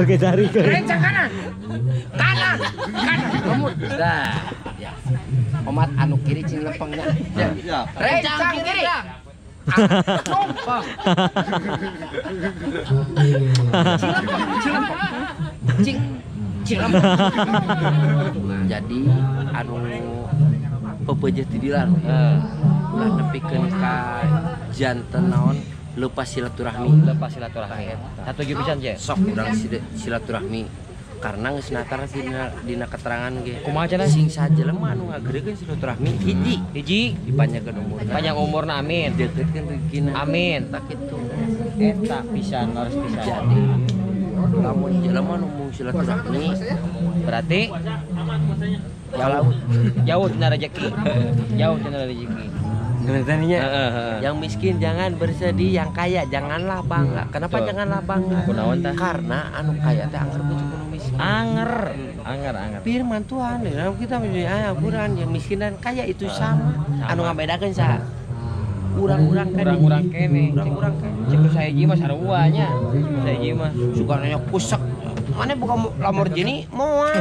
Begetari kan. Rencang kanan. Kanan. Kemud. Dah. Ya. Omat anu kiri cing lempengnya. Ya. Rencang kiri. Numpang. Cilempeng. Jadi anu pepejet di dilan. Ulah nepikeun ka janten naon lepas silaturahmi. Satu ge pisan je. Sok urang silaturahmi. Karena geus natar dina keterangan ge. Kumaha cenah? Sing sajelema anu ngageurekeun silaturahmi hiji dipanjangkeun umur. Panjang umurna amin. Deuketkeun rezekina. Amin. Tak kitu. Eta pisan harus pisan. Jadi lamun jelema nu mung silaturahmi Berarti jauh tina rezeki. Jauh tina rezeki. Tadinya yang miskin jangan bersedih, yang kaya janganlah bangga. Kenapa Betul. janganlah bangga? Kunaon teh? Karena anu kaya teh anger pucuk anu miskin. Anger. Firman Tuhan dalam kita menjadi Al-Quran yang miskin dan kaya itu sama. Anu ngabedakeun saha? Urang-urang kene. Cek saya mah sarua nya. Saya mah Suka nanya pusek. Mana bukan Lamborghini? Moa.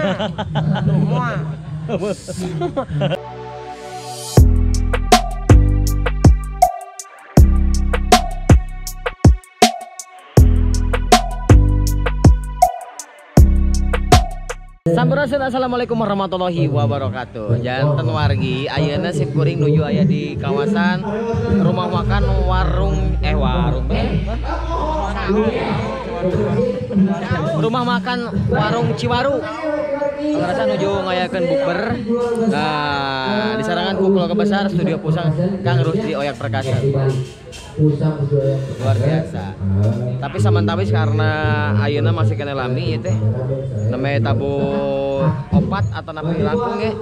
Sampurasun, assalamualaikum warahmatullahi wabarakatuh. Janten wargi, ayeuna sip kuring nuju aya di kawasan rumah makan rumah makan warung Ciwaru. Ngerasa nuju ngayakeun bukber. Nah, disarangan ku keluarga besar Studio Pusang Kang Rusdi Oyak Perkasa. Luar biasa. Tapi samantawis karena ayeuna masih kena lami ieu teh. Namanya tabu opat atau napi langkung ge.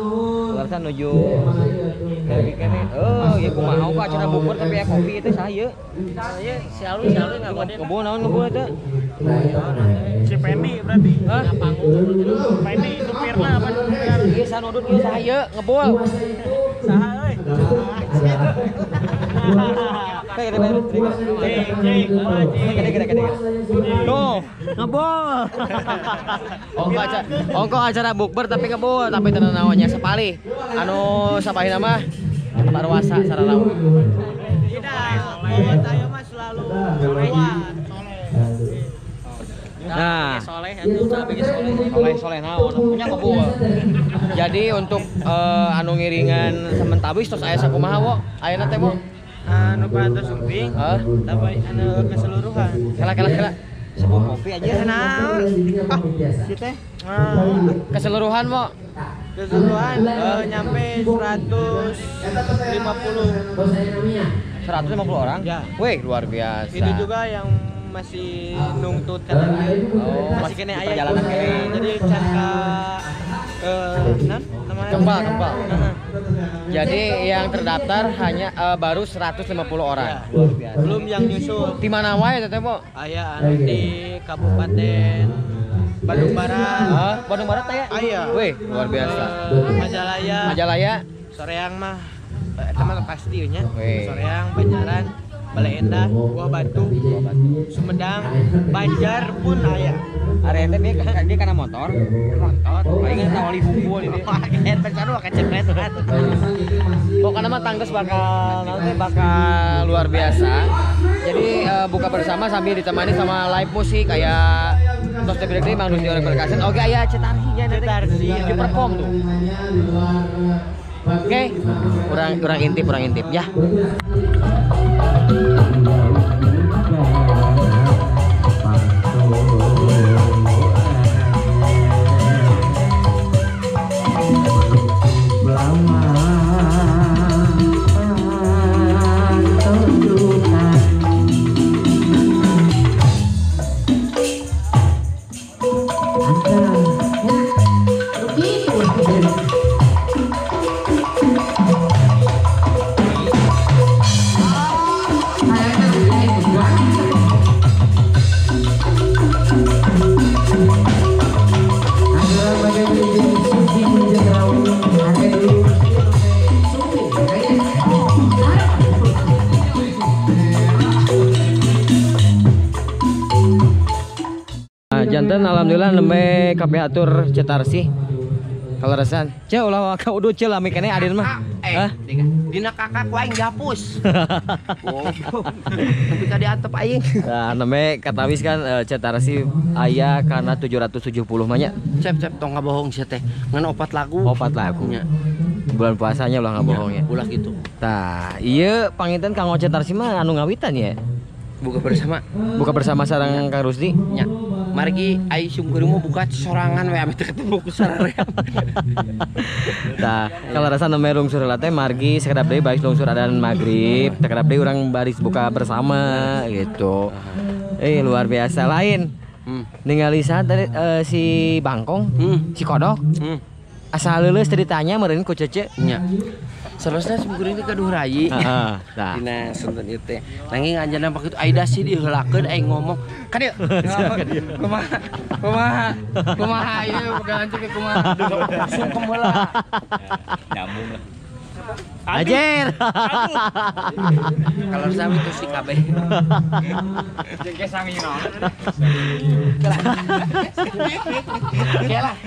Ngerasa nuju kene. Oh, ieu kumaha kok acara bukber tapi ya kopi teh saha Saya selalu ngagodeun. Ngebon naon ngebon teh? Si Penny berarti. Hah? Penny supirna apa supir? Ieu sanudut ieu saha ngebol. Saha euy? Tuh, ngebol. Ongko acara bukber tapi ngebol, tapi tenan naonnya sepali. Anu sapahi nama? Parwasa sarana. Tidak, ayo mah selalu Nah, soleh atuh bikin soleh naon punya ngebol. Jadi untuk anu ngiringan sementawis terus aya sakumaha wo? Ayeuna teh wo? anu patos umping, tapi anu keseluruhan. Kela. Sebuah kopi aja Naon? Si teh. keseluruhan wo. Keseluruhan nyampe 150 orang? Ya. Wih, luar biasa. Itu juga yang masih nungtut katanya. Masih kena aya perjalanan kene. Jadi can namanya Kempal. Jadi yang terdaftar hanya baru 150 orang. Ya. Luar biasa. Belum yang nyusul. Di mana wae teh, Bo? Aya anu di Kabupaten Bandung Barat. Bandung Barat ya? Aya. Wih, luar biasa. Majalaya. Soreang mah teman pasti nya. Wih. Soreang, Banjaran, Bale Endah, Buah Batu, Sumedang, Banjar pun aya. Area teh dia kana motor. Paling eta oli bumbu oli dia. Paket pecaru kecepret kan. Pokoknya mah tangges bakal nanti bakal luar biasa. Jadi buka bersama sambil ditemani sama live musik kayak tos gede Mang Rusdi Oyak Perkasa. Oke, aya cetarhinya nanti di perform tuh. Oke, kurang intip ya. jantan alhamdulillah nembe kabeh atur cetarsi. Kalarasan. Ce ulah ka udut ce lami keneh adin mah. Dina kakak ku aing dihapus. Tapi ka diantep aing. Nah, nembe katawis kan cetarsi aya kana 770 mah nya. Cep tong ngabohong sia teh. Ngan 4 lagu. 4 lagu. Nya. Bulan puasanya ulah ngabohong ya. Ulah gitu. Tah, ieu panginten Kang Cetarsi mah anu ngawitan ya. Buka bersama sareng Kang Rusdi. Nya. Margi ai sungkeung buka sorangan we ame teu ketemu ku sararea. Tah, kalarasan nembe lungsur heula teh margi sakedap deui baris lungsur adzan magrib, sakedap deui urang baris buka bersama gitu. Luar biasa lain. Ningali saat tadi si Bangkong, si Kodok. Asa leuleus teh ditanya meureun ku Cece. Nya. Selesai sungkeung teh kaduh rayi. Heeh, tah. Dina sunten ieu teh. Nanging anjeunna pakitu aida sih diheulakeun aing ngomong. Ka dieu. Kumaha ieu pegangan cek kumaha. Sungkem heula. Nyambung lah. Ajer. Kalau sami itu si kabeh. Jeung ke sami naon. Kelah.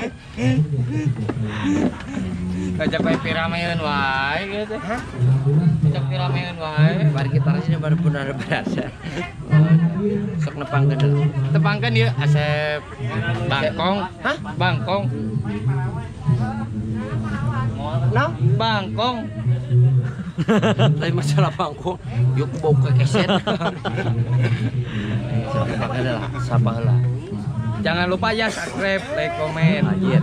Kajak bae pirameun wae gitu. Hah? Kajak pirameun wae. Bari gitarnya baru pun ada berasa. Sok nepangkeun deui. Tepangkeun ieu Asep Bangkong. Hah? Bangkong. Nah, Bangkong. lain masalah bangkong. Yuk bau ke keset. Sapa heula. Jangan lupa ya subscribe, like, komen. Anjir.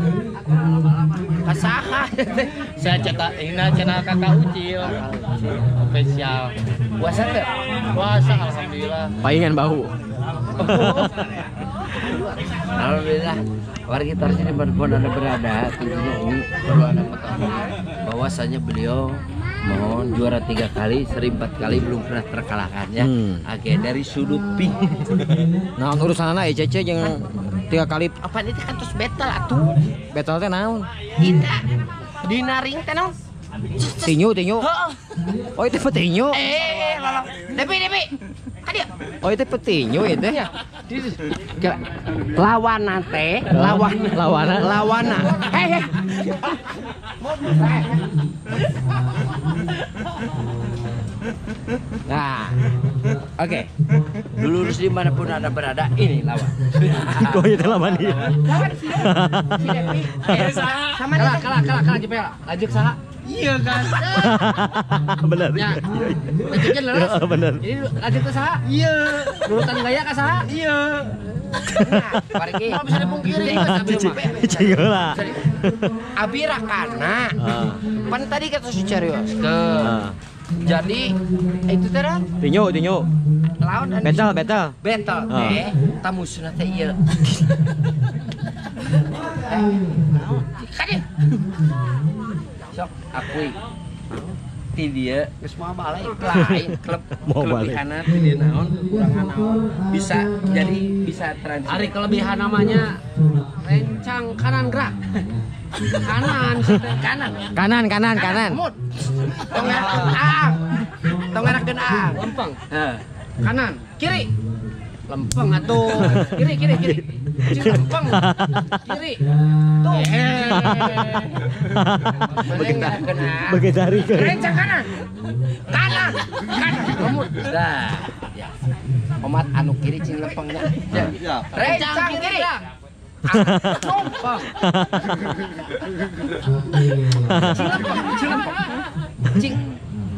Kasaha. Saya cetak ini channel Kakak Ucil. Spesial. Puasa teh? Puasa alhamdulillah. Paingan bahu. Alhamdulillah. Warga gitar sini berada tentunya ini perlu ada ketahuan bahwasanya beliau mohon juara 3 kali, seri 4 kali belum pernah terkalahkan ya. Oke, dari sudut pink. Nah, urusan anak Cece jeung 3 kali Apa ini kan terus battle atuh? battle teh naon? Kita dina ring teh naon? Tinyu. Oh, itu petinyu. Lalang. Depi. Adio. Oh, itu petinyu itu ya. Lawanan teh, lawana. Hei. Nah, oke. Dulu di manapun anda berada, ini lawan. Kok itu lawan dia? Sama kalah jepel. Lanjut saha? Iya kan. Benar. Ya. Lanjutnya leres. Benar. Ini lanjut ke saha? Iya. Urutan gaya ke saha? Iya. Nah, pariki. Kalau bisa dipungkiri, Cece lah. Abi rakana. Pan tadi kata si serius. Jadi itu teh Tinyu. lawan Betal. teh tamusna teh ieu. Kadin. Sok akui. Ti dia geus moal balik lain klub kelebihanna ti dia naon kurangan naon bisa transisi. Ari kelebihan namanya rencang kanan gerak. Kanan. Mut. Tong ngarakeun aang. Lempeng. Kanan, kiri. Lempeng atuh. Kiri. Lempeng. Kiri. Tuh. Bagi jari ke. Rencang kanan. Lembut. Dah. Ya. Omat anu kiri cing lempengnya. Ya. Rencang kiri. Lempeng.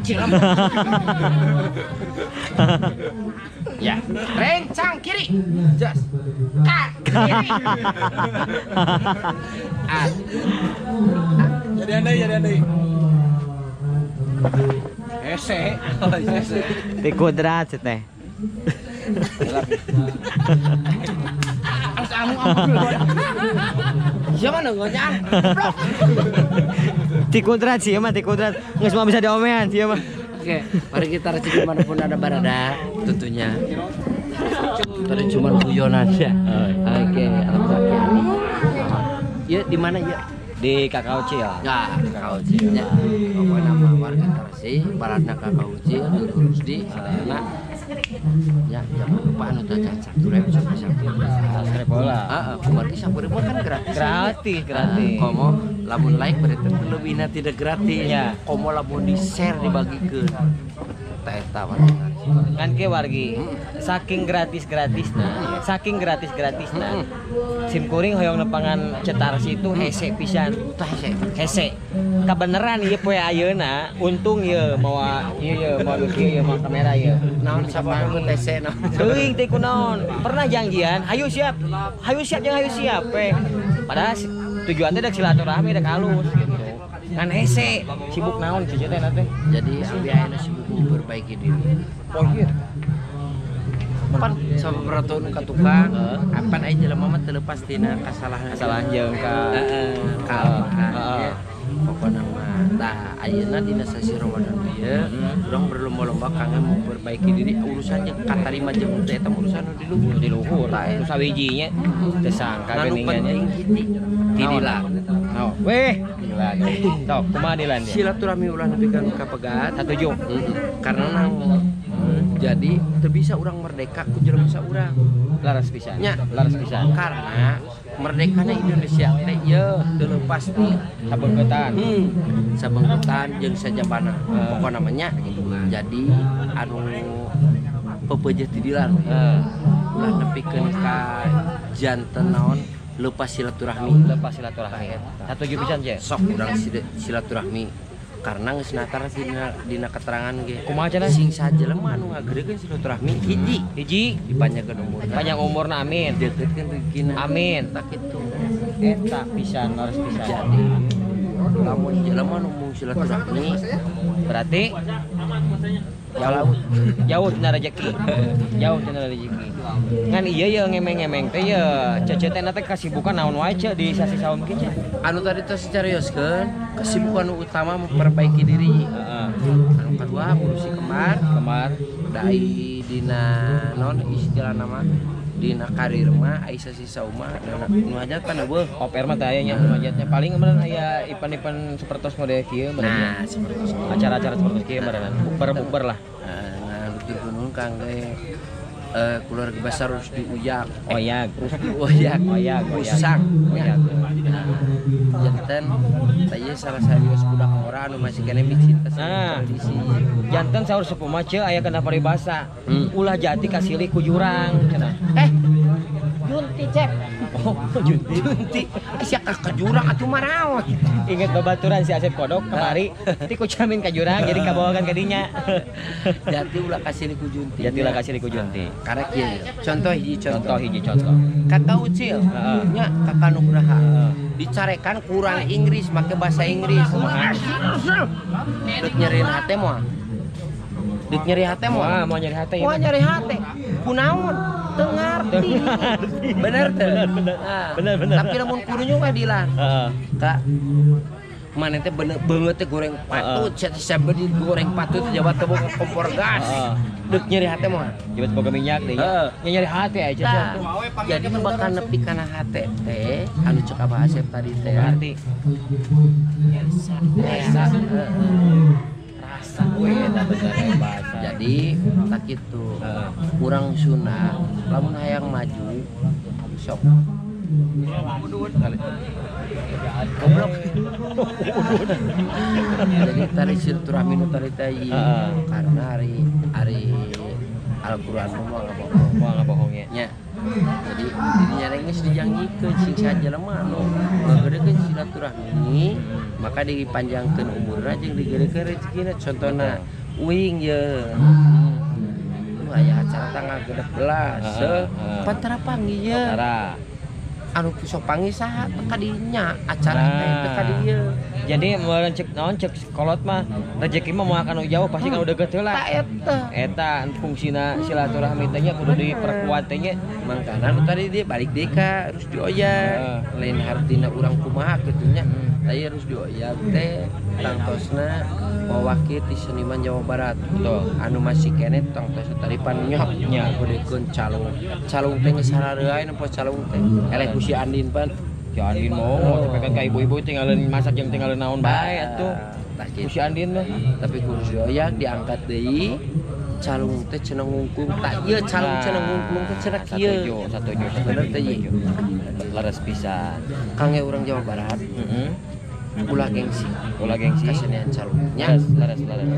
Cilempeng. Ya, rencang kiri. Jas. Kiri. Jadi andai. Ese. Di kuadrat teh. Kamu siapa nenggonya? Di kuadrat sih mah, nggak semua bisa diomean sih mah. Oke, mari kita racik dimanapun ada berada, tentunya. Tadi cuma guyonan aja. Oke, alhamdulillah. Ya, di mana ya? Di Kakao Cil. Ya, Kakao Cil. Ya, pokoknya nama warga Tarasi, baratna Kakao Cil, Rusdi, sadayana Ya, jangan lupa anu teh 1.000 sampai 1.000. bola. Kemarin 1.000 kan gratis. Gratis. Komo lamun like berarti lebihna tidak gratis. Ya. Komo lamun di share dibagikeun. Tah eta Kan ke wargi saking gratis gratisna sim kuring hoyong nepangan cetar situ hese pisan tah hese kabeneran ieu poe ayeuna untung ieu mawa ieu mau kamera ieu naon sabab TC naon teuing teh kunaon pernah janjian hayu siap padahal tujuan teh dek silaturahmi dek halus gitu kan hese sibuk naon cici teh nanti jadi abi ayeuna sibuk memperbaiki diri. oh iya Pan saperto nu ka tukang, apan aya jelema mah teu lepas tina kasalahan jeung ka pokona mah tah ayeuna dina sasi Ramadan ieu urang berlomba-lomba kangge memperbaiki diri urusan jeung katarima jeung teh eta urusan nu di luhur terus sawijinya teu sangka anu penting tidila weh dilan sok kumaha dilan dia silaturahmi ulah nepikeun ka pegat satuju karena naon jadi teu bisa urang merdeka ku jelema saurang laras pisan karena merdekana Indonesia teh ieu teu lepas ti sabengketan jeung sajabana pokona namanya jadi anu pepeujeuh ti dilan ulah nepikeun ka janten naon lepas silaturahmi satuju pisan je sok urang silaturahmi karena geus natar dina keterangan ge kumaha cenah sing sajelema anu ngageurekeun silaturahmi hiji dipanjangkeun umurna panjang umurna amin deukeutkeun rezekina amin tak kitu eta pisan laras pisan jadi lamun jelema nu mung silaturahmi berarti jauh tina rezeki kan iya ya ngemeng-ngemeng teh ya ceceutna teh kasibukan naon wae ce di sasi saum kieu anu tadi teh dicarioskeun kesibukan utama memperbaiki diri anu kedua ngurusi kemar dai dina naon istilahna mah dina karir mah aya sasi sauma nu hajatan eueuh oper mah teh aya nya hajatnya paling kemudian aya event-event sapertos model kieu nah acara-acara sapertos kieu barengan bukber lah lutur gunung kangge keluarga besar Rusdi Uyag janten tanya salah sarios budak orang anu masih kena mixin tradisi janten saur sepuh mah ceu aya kana paribasa ulah jati kasilih ku jurang cenah Junti cep Junti sia ka jurang atuh maraos inget babaturan si Asep Kodok kemari ti ku camin ka jurang jadi kabawakan ka dinya jati ulah kasilih ku Junti karek ieu contoh hiji contoh kakak ucil nya kakak Nugraha dicarekan kurang Inggris make bahasa Inggris deuk nyeri hate moal mau nyeri hate kunaon teu ngarti bener tapi lamun kudunya mah dilan kak mana teh bener banget teh goreng patut sampai di goreng patut jabat teu boga kompor gas deuk nyeri hate mah jabat boga minyak deui nyeri hate aja jadi nu bakal nepi kana hate teh anu ceuk Abah Asep tadi teh arti rasa we eta bener bahasa jadi tak kitu kurang sunah lamun hayang maju sok goblok jadi tari silaturahmi nu tari teh karena hari Al-Qur'an mah ngabohong nya jadi dirinya geus dijanjikeun sing sajelema anu ngageurekeun silaturahmi maka dipanjangkeun umurna jeung digeurekeun rezekina contona uing ye aya acara tanggal 16 pantara panggih ye anu sok panggih saha teh ka dinya acara teh ka dieu jadi meureun cek naon cek kolot mah rezeki mah moal kana jauh pasti kana deukeut heula eta fungsina silaturahmi teh nya kudu diperkuat teh nya mangkana nu tadi dia balik deui ka harus dioyak lain hartina urang kumaha kitu nya tadi harus dioyak teh tangtosna mewakili ti seniman Jawa Barat anu masih kene tangtos taripan nyok nya kudekeun calung teh geus sarareuy nempo calung teh eleh ku si Andin pan si Andin mau tapi kan ka ibu-ibu tinggalin masak jeung tinggalin naon bae atuh tah si Andin mah tapi kudu dioyak diangkat deui calung teh cenah ngungkung tak ieu calung cenah ngungkung teh cenah kieu. Satuju. Bener teh ieu. Laras pisan. Kangge urang Jawa Barat. Ulah gengsi kasenian calungnya Laras. karena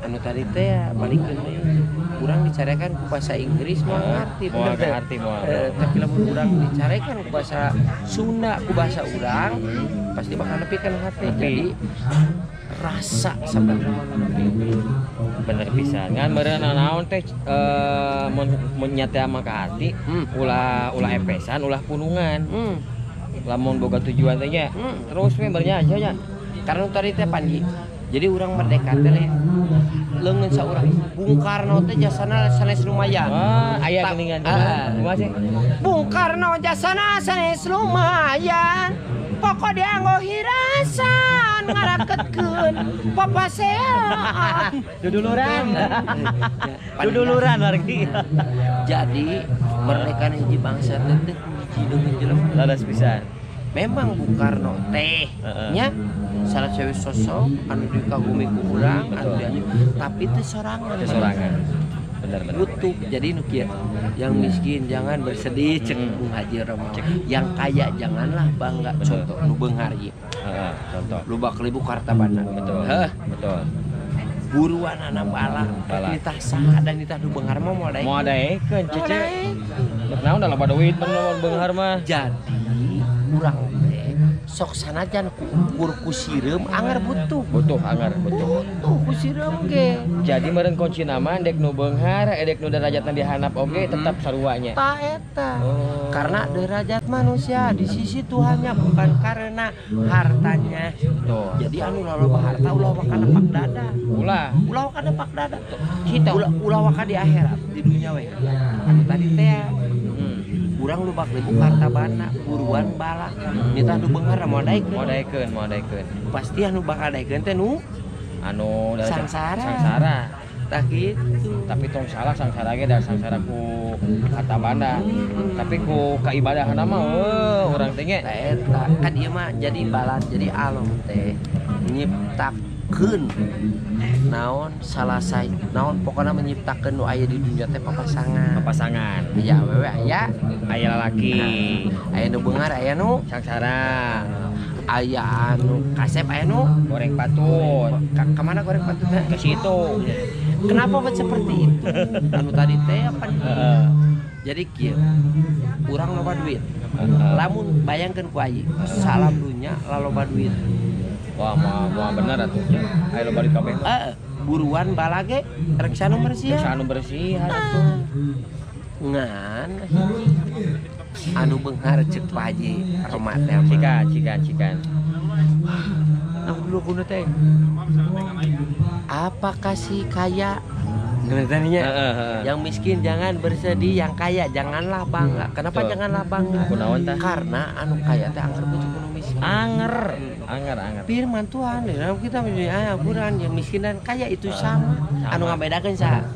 anu tadi teh ya balikeun deui urang dicarekan ku bahasa Inggris mah ngarti bener teh tapi lamun urang dicarekan ku bahasa Sunda ku bahasa urang pasti bakal nepikeun hate jadi rasa sampai bener pisan ngan meureun naon teh mun nyata mah ka hati ulah epesan ulah punungan lamun boga tujuan teh nya terus we bernyanyi aja karena tadi teh Panji jadi urang merdeka teh leungeun saurang Bung Karno teh jasana sanes lumayan aya geuningan kumaha sih Bung Karno jasana sanes lumayan pokok dianggo hirasan ngaraketkeun papasean duduluran wargi jadi merdeka hiji bangsa teh hiji dengan jelema laras pisan memang Bung Karno teh nya salah cewek sosok anu dikagumi ku urang anu dianjur tapi teu sorangan bener butuh jadi nu kieu yang miskin jangan bersedih cek Bung Haji Roma yang kaya janganlah bangga contoh nu beunghar ieu contoh lu bak libu harta bana betul buruan anak bala nitah saha dan nitah nu beunghar mah moal daekeun cece naon da loba duit mun beunghar mah jadi urang teh sok sanajan ukur ku sireum anger butuh ku sireum ge jadi meureun kunci nama dek nu beunghar dek nu derajatna dihanap oge tetap saruanya ta eta karena derajat manusia di sisi Tuhannya bukan karena hartanya jadi anu loba harta ulah wakana pak dada ulah wakana pak dada kita ulah wakana di akhirat di dunia we anu tadi teh urang lu bak libu harta bana buruan bala nitah nu beunghar moal daekeun pasti anu bakal daekeun teh nu anu sangsara tah kitu tapi tong salah sangsara ge da sangsara ku harta bana tapi ku kaibadahanna mah urang teh ge eta kan ieu mah jadi balat jadi alom teh nyiptakeun naon salasai naon pokona menyiptakeun nu aya di dunia teh papasangan aya awewe aya lalaki aya nu beunghar aya nu sangsara aya anu kasep aya nu goreng patut ka mana goreng patut ke situ kenapa buat seperti itu anu tadi teh apa jadi kieu urang loba duit lamun bayangkeun ku ayi salam dunya laloba duit wah mah bener atuh aya loba di kabeh buruan bala ge rek sanu bersihan atuh ngan anu beunghar ceuk Pak Haji Roma teh cikan anu dulu kuna teh apakah si kaya tadinya yang miskin jangan bersedih yang kaya janganlah bangga kenapa janganlah bangga karena anu kaya teh anger butuh nu miskin anger firman Tuhan dalam kita menjadi ukuran yang miskin dan kaya itu sama. Anu ngabedakeun saha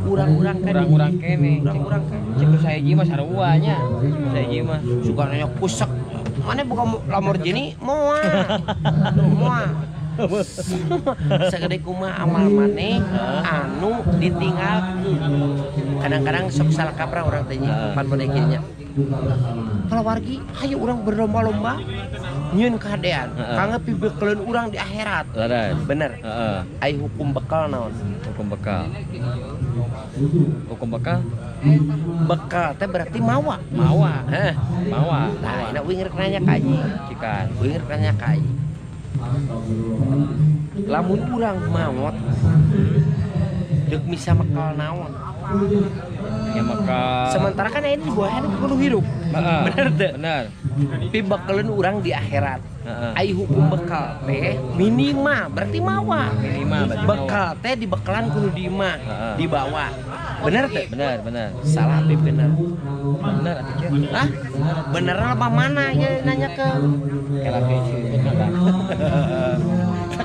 urang-urang kene cek saya hiji mah sarua nya saya hiji mah suka nanya kusek mana buka Lamborghini moal segede kumaha amal maneh anu ditinggal kadang-kadang sok salah kaprah urang teh nya pan bodekinya kalau wargi hayu urang berlomba-lomba nyieun kahadean kangge pibekleun urang di akhirat bener ai hukum bekal naon hukum bekal bekal teh berarti mawa nah wingir nanya ka aji cikan wingir nanya ka aji lamun urang mawot deuk misa bekal naon ya maka sementara kan ini di bawah kudu hirup bener teh pibekleun urang di akhirat ai hukum bekal teh minimal berarti mawa bekal teh di bekalan kudu di imah di bawah bener teh bener salah pip bener atuh hah bener apa mana ya nanya ke kelak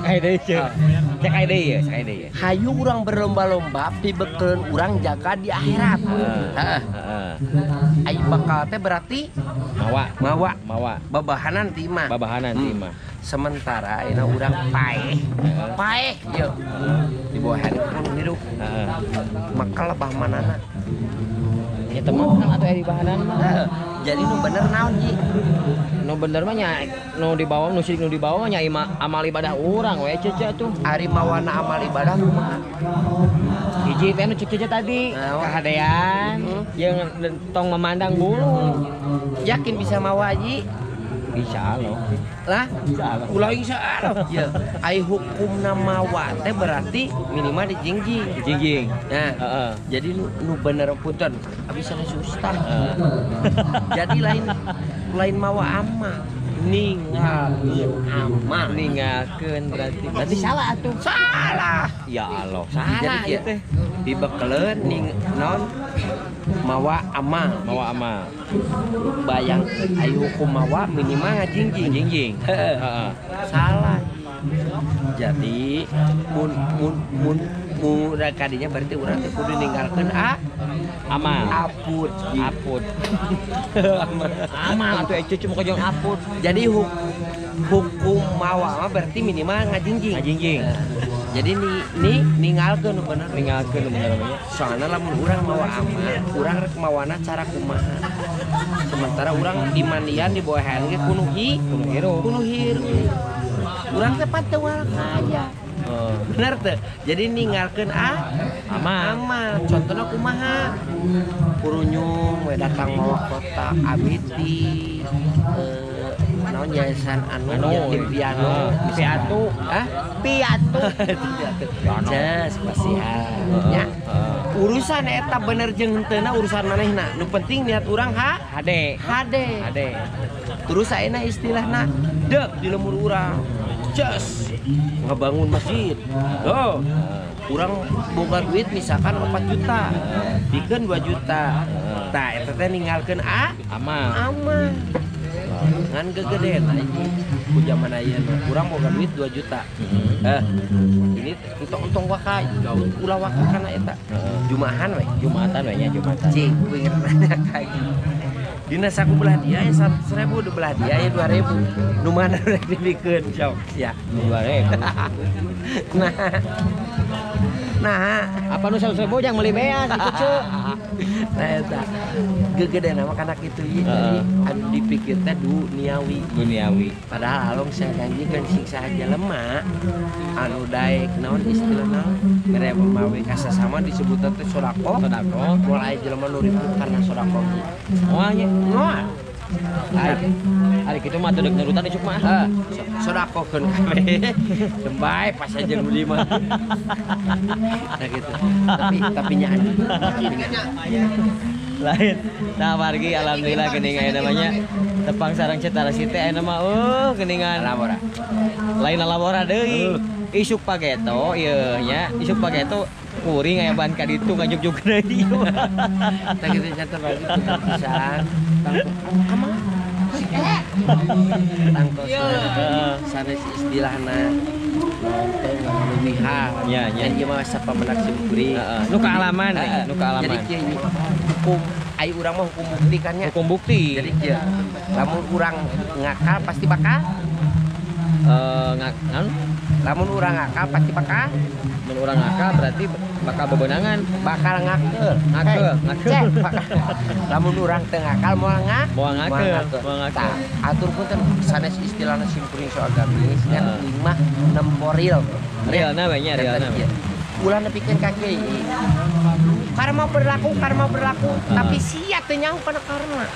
Sakai deui ceuk. Sakai deui ya, sakai deui ya. Hayu urang berlomba-lomba pibeukeun urang jaga di akhirat. Heeh. Heeh. Ai bakal teh berarti mawa babahanan ti mah. Babahanan ti mah. Sementara ayeuna urang paeh. Paeh ieu. Di bawah handphone hidup. Heeh. Maka lebah manana. Ya teman kan atuh di bahanan mah. Jadi nu bener naon Ji? Nu bener mah nya nu dibawa nu sidik nu dibawa nya amal ibadah urang we cece tuh. Ari mawana amal ibadah kumaha? Hiji teh nu cece tadi Naon? kahadean jeung tong memandang bulu. Yakin bisa mawa Ji? Insyaallah. Lah, Insyaallah. ulah insyaallah. Ya, ai hukumna mawa teh berarti minimal dijingjing. Jingjing. Nah, Heeh. jadi nu bener punten, abis sana susah. Heeh. Jadi lain mawa ama, ninggalkeun ama. Ninggalkeun berarti salah atuh. Salah. Ya Allah, salah Jadi ieu teh. dibekeleun non mawa ama. Mawa ama. Bayang ayo hukum mawa minimal ngajingjing. Jingjing. Heeh. Heeh. Salah. Jadi mun kadinya berarti urang teh kudu ninggalkeun Amal. aput. Aput. Amal atuh cucu mau kejong aput. Jadi hukum mawa mah berarti minimal ngajingjing. Ngajingjing. Jadi ninggalkeun nu bener. Ninggalkeun bener namanya. Soalnya lamun urang mawa ama, urang rek mawana cara kumaha. Sementara urang di mandian di bawah ge kudu hirup. Urang teh pateual kaya. Bener teh. Jadi ninggalkeun ama. Contohna kumaha? Kurunyung we datang mawa kota abiti naon yayasan anu yatim piano piatu. piatu jas pasihan nya urusan eta bener jeung henteu urusan manehna nu penting niat urang hade terus ayeuna istilahna deuk di lemur urang jas ngebangun masjid urang boga duit misalkan 4 juta bikin 2 juta tah eta teh ninggalkeun ama ngan gegedean aja ku zaman ayeuna urang boga duit 2 juta ini entong waka ulah waka kana eta jumatan we nya jumatan cing ku inget nanya kayak dina saku belah dia ya 100.000 udah belah dia ya 2.000 nu mana rek dibikeun sok ya 2.000 nah apa nu 100.000 jang meuli beas itu ceuk. Nah eta gegedean mah kana kitu ieu jadi anu dipikir teh duniawi padahal along saya janjikeun siksa jelema anu daek naon istilahna mere pemawe kasasama disebut teh sodako mulai jelema nu ribut karena sodako Moal nya. moal Ari kitu mah teu deuk nurutan isuk mah. Sodakokeun kabeh. Dembay pas aja nu lima. Nah gitu. Tapi nya Lain. Nah margi alhamdulillah geuning aya namanya tepang sareng cetara si teh aya mah geuningan labora. Lain labora deui. Isuk pageto ieu nya, isuk pageto kuring aya ban ka ditu ngajuk-juk deui. Tah kitu catet bagi pisan. Kamang tangkos sanes istilahna nonton lumiha nya ieu mah sapamenak simkuring nu kaalaman jadi kieu hukum ai urang mah hukum bukti kan nya hukum bukti jadi kieu lamun urang ngakal pasti bakal lamun urang ngakal pasti bakal mun urang ngakal berarti bakal bebenangan bakal ngakal lamun urang teu ngakal moal ngakal atur punten sanes istilahna simkuring soal gamis kan uing mah nemporil realna we nya realna ulah nepikeun ka kieu karma berlaku tapi sia teu nyaho kana karma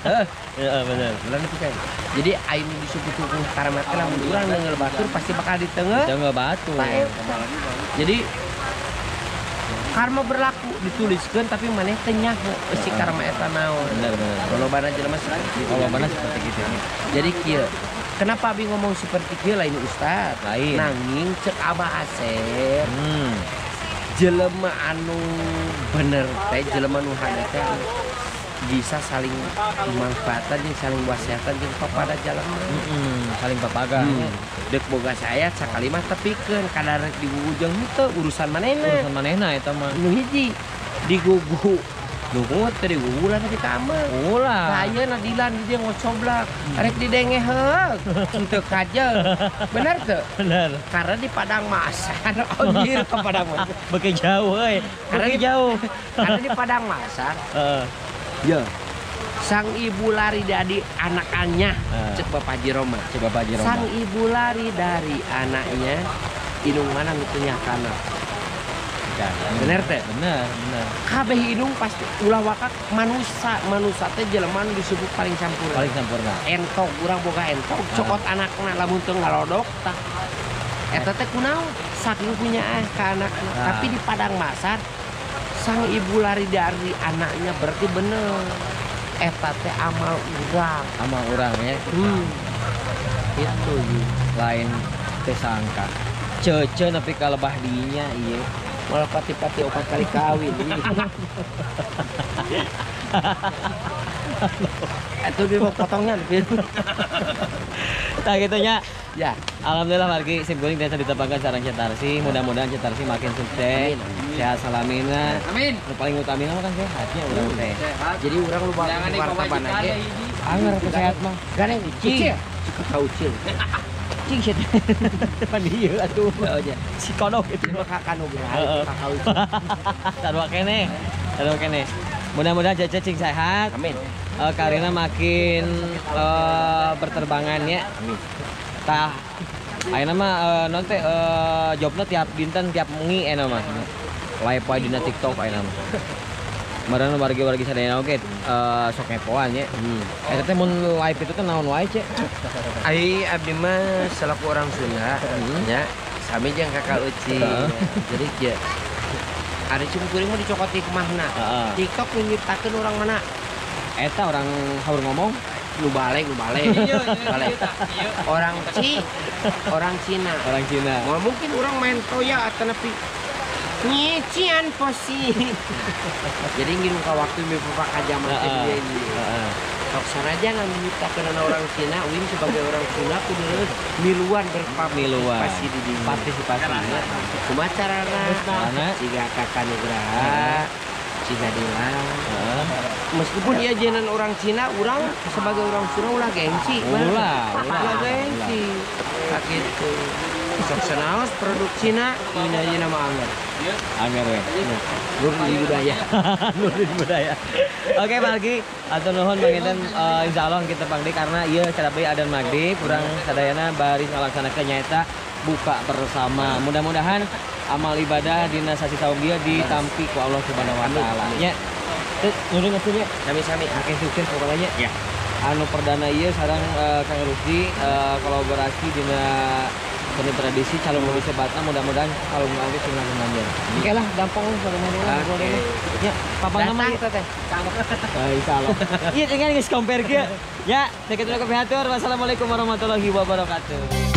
heeh bener ulah nepikeun jadi anu disebut hukum karma teh lamun urang neungeul batur pasti bakal diteungeuh batu jadi karma berlaku dituliskeun tapi maneh teu nyaho si karma eta naon bener lolobana jelema seperti gitu jadi kieu kenapa abi ngomong seperti kieu lain ustaz lain nanging cek Abah Asep jelema anu bener teh jelema nu hade teh bisa saling manfaatan jeung saling wasiatan jeung papada jalan saling papaga. dek boga saya sakali mah tepikeun kadar digugujeng henteu urusan manehna Eta mah. nu hiji digugu nungut teh digugulan di kamar Ulah. saya nadilan dia ngocoblak arek didenge heug henteu kajel bener teu Bener. karena di padang masan anjir ke padang masan Beke jauh euy. Beke jauh. karena di padang masan Heeh. ya sang ibu lari dari anakannya cek Bapak Jiroma Coba Pak Jiro. sang ibu lari dari anaknya hidung mana ngitunya kana bener teh Bener. kabeh hidung pasti ulah wakak manusia teh jelema nu disebut paling campur Paling sempurna. entok urang boga entok cokot anakna lamun teu ngalodok tah eta teh kunaon saking punya ka anakna tapi di padang masar sang ibu lari dari anaknya berarti bener eta teh amal urang Sama orang ya. itu Lain teu sangka. Cece nepi ka lebah dinya ieu. malah pati-pati 4 kali kawin itu dia mau potongnya Tah gitu nya. ya Alhamdulillah margi sim kuning desa ditepangkan sareng Cetarsi. Mudah-mudahan Cetarsi makin sukses. Sehat salamina. Amin. Nu paling utamina mah kan sehatnya urang teh. jadi orang lupa wartawan aja Anger sehat mah. gane ucil ucil Cing shit. Pan dieu atuh. Si kodok itu. itu kakak nugraha Heeh. kakak ucil Sarua kene. Mudah-mudahan Cece cing sehat. amin Karina makin berterbangan ya. Tah ayeuna mah non teh jobna tiap dinten tiap mengi eta mah. Live poe dina TikTok ayeuna mah. Kemarin wargi-wargi sadayana oge sok ngepoan ya. Eta teh mun live itu teh naon wae, Ce? ai abdi mah selaku orang Sunda ya sami jeung kakak ucil jadi kieu ada cungkuring mah dicokoti kemahna Heeh. TikTok nyiptakeun orang mana Eta orang haur ngomong. nu balik balik orang Cina Orang Cina. mau mungkin orang main toya atau nepi nyecian posi jadi ngirim ke waktu mi bapak kajaman dia ini sok sanaja ngan nyiptakeun orang Cina win sebagai orang Cina kudu miluan berpartisipasi di dieu Partisipasinya. kumaha carana Carana? siga kakak nugraha Cina Dilan meskipun ia jenan orang Cina orang sebagai orang Sunda ulah gengsi Ulah gengsi sakitu sok sanaos produk Cina ini aja nama anggar Anger we. Nurul budaya Nurul budaya. Oke, Margi, atur nuhun panginten insyaallah kita pangdi karena ieu sadapi adan maghrib urang sadayana bari ngalaksanakeun nyaeta buka bersama. Mudah-mudahan amal ibadah dina sasi saum dia ditampi ku Allah Subhanahu wa taala. Nya. Teu nuhun atuh nya. sami-sami Makin sukses pokoknya. ya Anu perdana ieu sareng Kang Rusdi kolaborasi dina seni tradisi calon murid sebatna mudah-mudahan kalau nggak tinggal menanya. Oke lah, gampang kalau mau Oke. Ya, papa nama datang teteh insyaallah. Iya, tinggal geus compare ge. Ya, sakitu kepihatur. Wassalamualaikum warahmatullahi wabarakatuh.